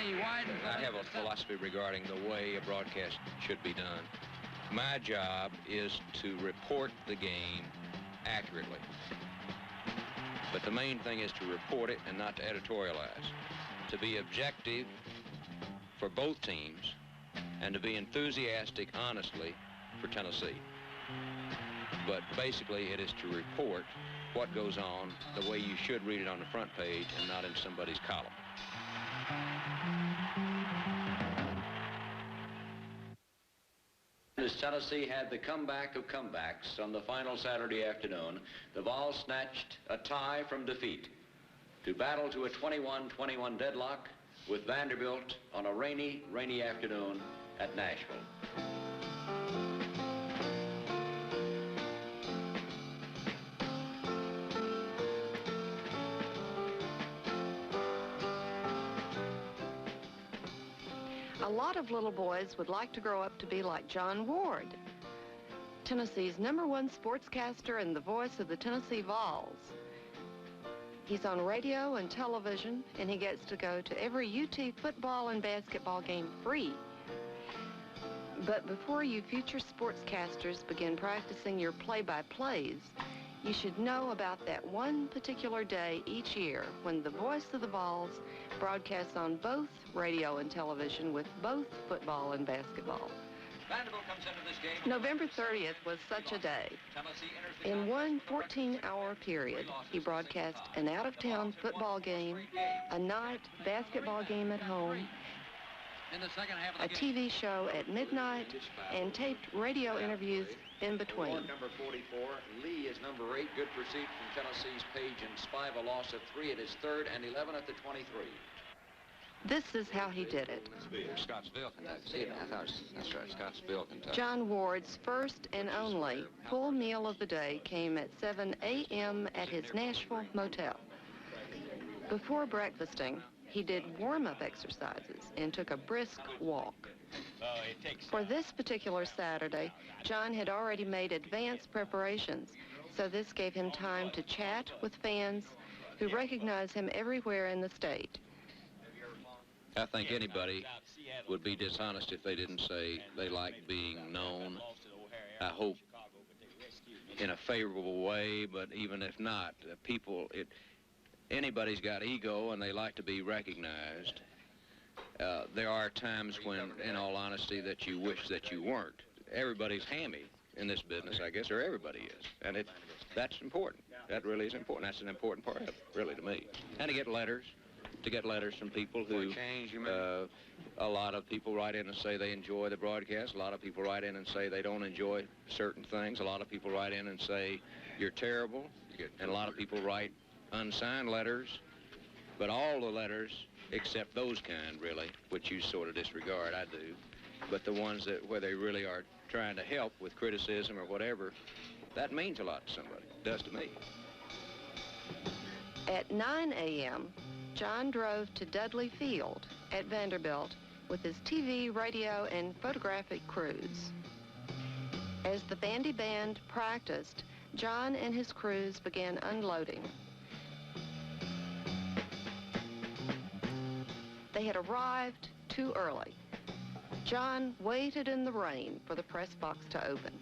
He widens. I have a philosophy regarding the way a broadcast should be done. My job is to report the game accurately. But the main thing is to report it and not to editorialize. To be objective for both teams and to be enthusiastic, honestly, for Tennessee. But basically, it is to report what goes on the way you should read it on the front page and not in somebody's column. As Tennessee had the comeback of comebacks on the final Saturday afternoon, the Vols snatched a tie from defeat to battle to a 21-21 deadlock with Vanderbilt on a rainy afternoon at Nashville. A lot of little boys would like to grow up to be like John Ward, Tennessee's #1 sportscaster and the voice of the Tennessee Vols. He's on radio and television, and he gets to go to every UT football and basketball game free. But before you future sportscasters begin practicing your play-by-plays, you should know about that one particular day each year when the voice of the Vols broadcasts on both radio and television with both football and basketball. Vanderbilt comes into this game. November 30th was such a day. In one 14-hour period, he broadcast an out-of-town football game, a night basketball game at home, a TV show at midnight, and taped radio interviews in between. Number 44, Lee is number 8. Good pursuit from Tennessee's Page and Spive, a loss of 3 at his third, and 11 at the 23. This is how he did it. Scottsville, Kentucky. See, I thought that's right, Scottsville, Kentucky. John Ward's first and only full meal of the day came at 7 a.m. at his Nashville motel. Before breakfasting, he did warm-up exercises and took a brisk walk. For this particular Saturday, John had already made advanced preparations, so this gave him time to chat with fans who recognize him everywhere in the state. I think anybody would be dishonest if they didn't say they like being known. I hope in a favorable way, but even if not, anybody's got ego and they like to be recognized. There are times when, in all honesty, that you wish that you weren't. Everybody's hammy in this business, I guess, or everybody is. And that's important. That really is important. That's an important part of it, really, to me. And to get letters from people who, a lot of people write in and say they enjoy the broadcast. A lot of people write in and say they don't enjoy certain things. A lot of people write in and say you're terrible. And a lot of people write unsigned letters. But all the letters, except those kind, really, which you sort of disregard, I do. But the ones where they really are trying to help with criticism or whatever, that means a lot to somebody. It does to me. At 9 a.m., John drove to Dudley Field at Vanderbilt with his TV, radio, and photographic crews. As the Vandy Band practiced, John and his crews began unloading. They had arrived too early. John waited in the rain for the press box to open.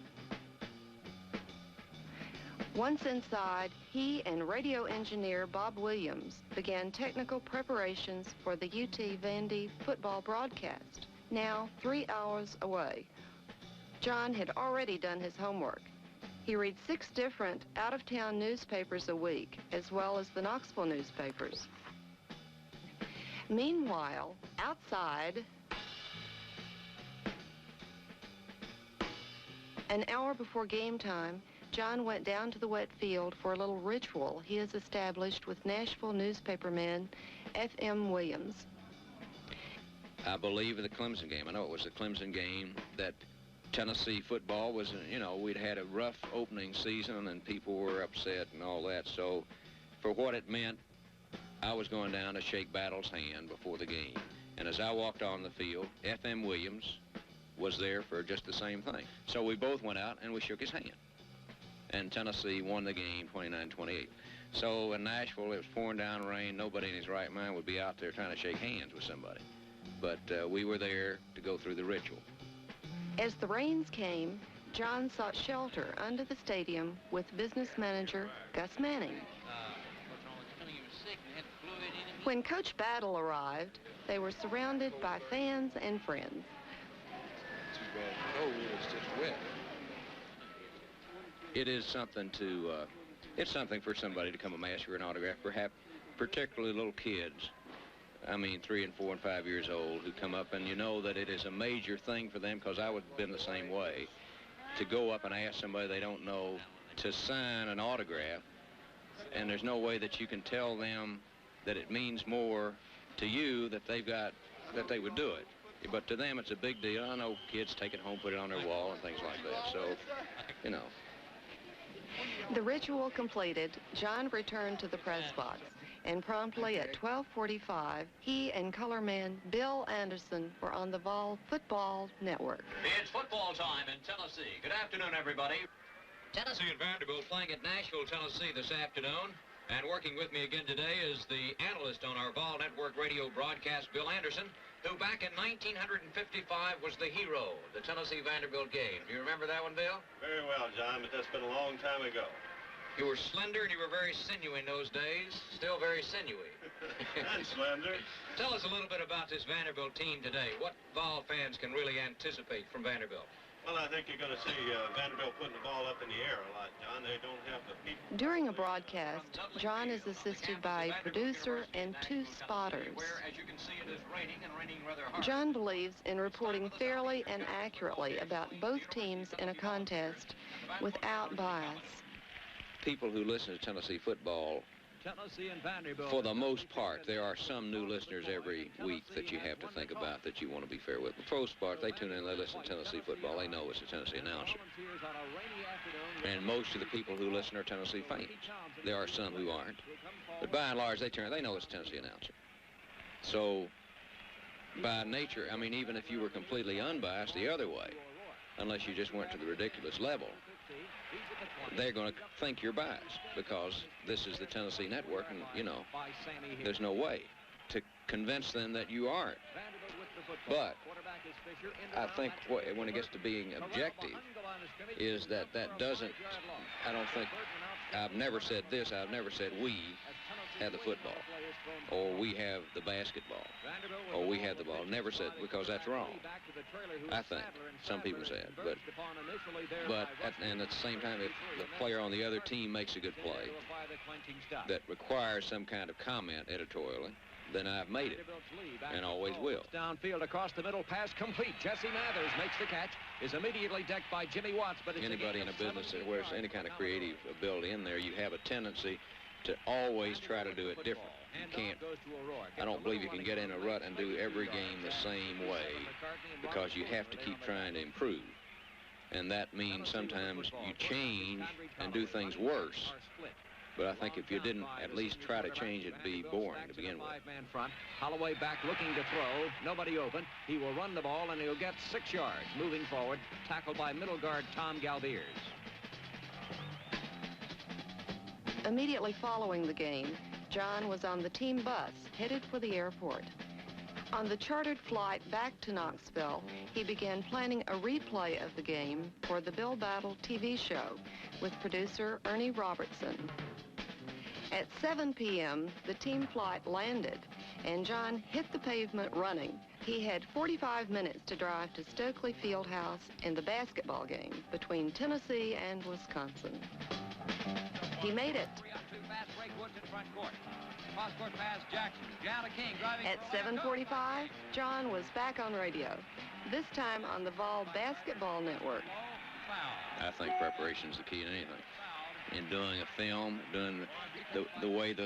Once inside, he and radio engineer Bob Williams began technical preparations for the UT Vandy football broadcast, now 3 hours away. John had already done his homework. He reads 6 different out-of-town newspapers a week, as well as the Knoxville newspapers. Meanwhile, outside, an hour before game time, John went down to the wet field for a little ritual he has established with Nashville newspaperman F.M. Williams. I believe in the Clemson game. I know it was the Clemson game that Tennessee football was, we'd had a rough opening season and people were upset and all that. So for what it meant, I was going down to shake Battle's hand before the game. And as I walked on the field, F.M. Williams was there for just the same thing. So we both went out and we shook his hand. And Tennessee won the game 29-28. So in Nashville, it was pouring down rain. Nobody in his right mind would be out there trying to shake hands with somebody. but we were there to go through the ritual. As the rains came, John sought shelter under the stadium with business manager Gus Manning. When Coach Battle arrived, they were surrounded by fans and friends. Oh, it's just wet. It is something to, it's something for somebody to come and ask for an autograph, perhaps particularly little kids. I mean, 3 and 4 and 5 years old who come up, and you know that it is a major thing for them, because I would have been the same way, to go up and ask somebody they don't know to sign an autograph, and there's no way that you can tell them that it means more to you that they've got, that they would do it. But to them, it's a big deal. I know kids take it home, put it on their wall and things like that, so, you know. The ritual completed, John returned to the press box, and promptly at 12:45, he and colorman Bill Anderson were on the Vol Football Network. It's football time in Tennessee. Good afternoon, everybody. Tennessee and Vanderbilt playing at Nashville, Tennessee this afternoon. And working with me again today is the analyst on our Vol Network radio broadcast, Bill Anderson, who back in 1955 was the hero of the Tennessee-Vanderbilt game. Do you remember that one, Bill? Very well, John, but that's been a long time ago. You were slender and you were very sinewy in those days. Still very sinewy. And slender. Tell us a little bit about this Vanderbilt team today. What Vol fans can really anticipate from Vanderbilt? Well, I think you're going to see Vanderbilt putting the ball up in the air a lot, John. They don't have the people. During a broadcast, John is assisted by a producer and 2 spotters. John believes in reporting fairly and accurately about both teams in a contest without bias. People who listen to Tennessee football, for the most part, there are some new listeners every week that you have to think about that you want to be fair with. But for the most part, they tune in, they listen to Tennessee football, they know it's a Tennessee announcer. And most of the people who listen are Tennessee fans. There are some who aren't. But by and large, they know it's a Tennessee announcer. So, by nature, I mean, even if you were completely unbiased the other way, unless you just went to the ridiculous level, they're going to think you're biased because this is the Tennessee network, and, you know, there's no way to convince them that you aren't. But I think when it gets to being objective is that doesn't, I don't think, I've never said this, I've never said we have the football, or we have the basketball, or we have the ball. Never said, because that's wrong, I think. Some people say it. But at the same time, if the player on the other team makes a good play that requires some kind of comment editorially, then I've made it, and always will. Downfield across the middle, pass complete. Jesse Mathers makes the catch, is immediately decked by Jimmy Watts, but it's anybody in a business that wears any kind of creative ability in there, you have a tendency to always try to do it different. You can't, I don't believe you can get in a rut and do every game the same way, because you have to keep trying to improve. And that means sometimes you change and do things worse. But I think if you didn't at least try to change, it'd be boring to begin with. Five-man front. Holloway back looking to throw. Nobody open. He will run the ball, and he'll get 6 yards. Moving forward, tackled by middle guard Tom Galviers. Immediately following the game, John was on the team bus headed for the airport. On the chartered flight back to Knoxville, he began planning a replay of the game for the Bill Battle TV show with producer Ernie Robertson. At 7 p.m., the team flight landed, and John hit the pavement running. He had 45 minutes to drive to Stokely Fieldhouse in the basketball game between Tennessee and Wisconsin. He made it. At 7:45, John was back on radio, this time on the Vol Basketball Network. I think preparation is the key to anything. In doing a film, doing the way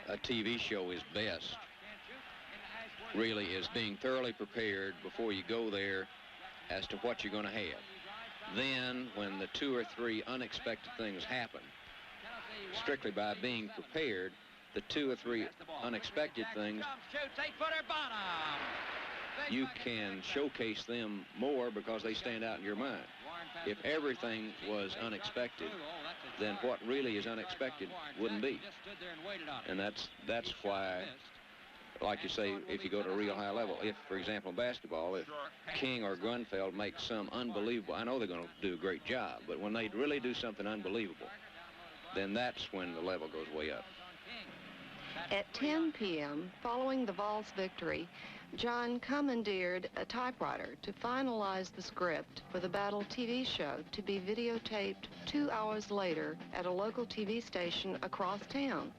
a TV show is best, really is being thoroughly prepared before you go there as to what you're going to have. Then, when the 2 or 3 unexpected things happen, strictly by being prepared, the 2 or 3 unexpected things, you can showcase them more because they stand out in your mind. If everything was unexpected, then what really is unexpected wouldn't be. And that's why like you say, if you go to a real high level. If, for example, in basketball, if King or Grunfeld make some unbelievable, I know they're going to do a great job, but when they really do something unbelievable, then that's when the level goes way up. At 10 p.m., following the Vols' victory, John commandeered a typewriter to finalize the script for the Battle TV show to be videotaped 2 hours later at a local TV station across town.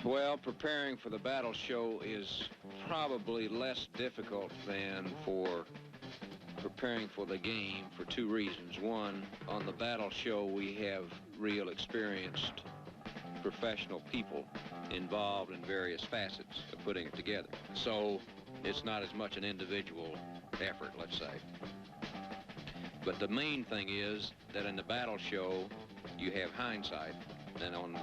Well, preparing for the Battle show is probably less difficult than for preparing for the game for two reasons. One, on the Battle show, we have real experienced professional people involved in various facets of putting it together. So it's not as much an individual effort, let's say. But the main thing is that in the Battle show, you have hindsight, and on the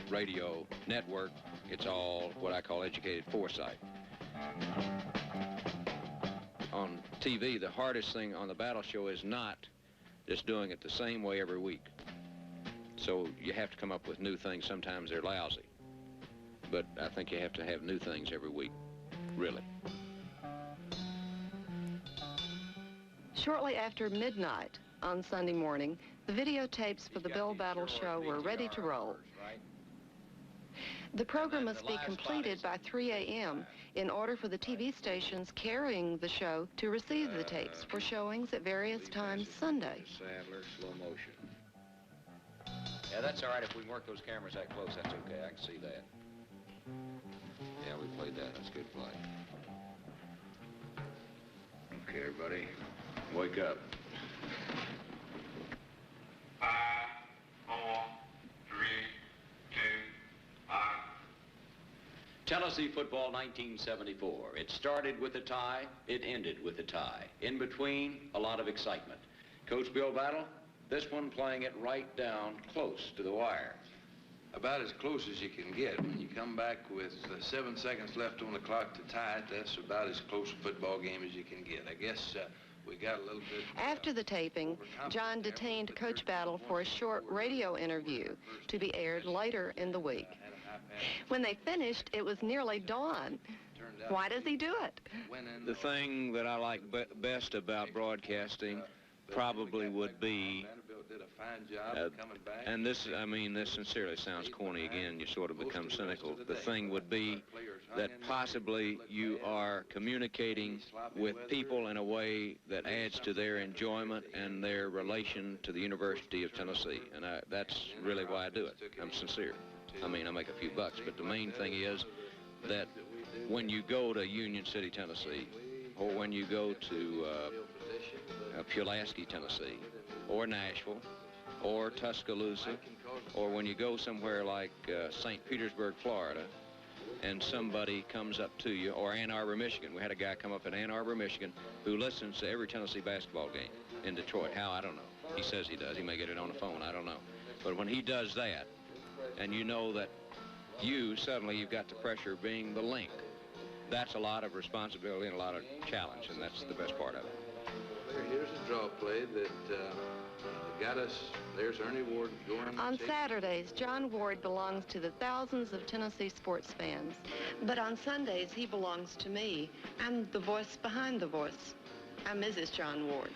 radio network, it's all what I call educated foresight. On TV, the hardest thing on the Battle show is not just doing it the same way every week. So you have to come up with new things. Sometimes they're lousy. But I think you have to have new things every week, really. Shortly after midnight on Sunday morning, the videotapes for the Bill Battle show were ready to roll. The program must be completed by 3 a.m. in order for the TV stations carrying the show to receive the tapes for showings at various times Sunday. Sadler, slow motion. Yeah, that's all right. If we work those cameras that close, that's okay. I can see that. Yeah, we played that. That's a good play. Okay, everybody, wake up. 5, 4, 3, 2, 1. Tennessee football 1974. It started with a tie, it ended with a tie. In between, a lot of excitement. Coach Bill Battle, this one playing it right down close to the wire. About as close as you can get. When you come back with 7 seconds left on the clock to tie it, that's about as close a football game as you can get. I guess we got a little bit... After the taping, John detained Coach Battle for a short radio interview to be aired later in the week. When they finished, it was nearly dawn. Why does he do it? The thing that I like best about broadcasting probably would be, and this, I mean, this sincerely sounds corny again, you sort of become cynical. The thing would be that possibly you are communicating with people in a way that adds to their enjoyment and their relation to the University of Tennessee. And that's really why I do it. I'm sincere. I mean, I make a few bucks, but the main thing is that when you go to Union City, Tennessee, or when you go to Pulaski, Tennessee, or Nashville, or Tuscaloosa, or when you go somewhere like St. Petersburg, Florida, and somebody comes up to you, or Ann Arbor, Michigan. We had a guy come up in Ann Arbor, Michigan, who listens to every Tennessee basketball game in Detroit. How? I don't know. He says he does. He may get it on the phone. I don't know. But when he does that, and you know that suddenly you've got the pressure of being the link, that's a lot of responsibility and a lot of challenge, and that's the best part of it. Here's a draw play that got us. There's Ernie Ward going. On Saturdays, John Ward belongs to the thousands of Tennessee sports fans. But on Sundays, he belongs to me. I'm the voice behind the voice. I'm Mrs. John Ward.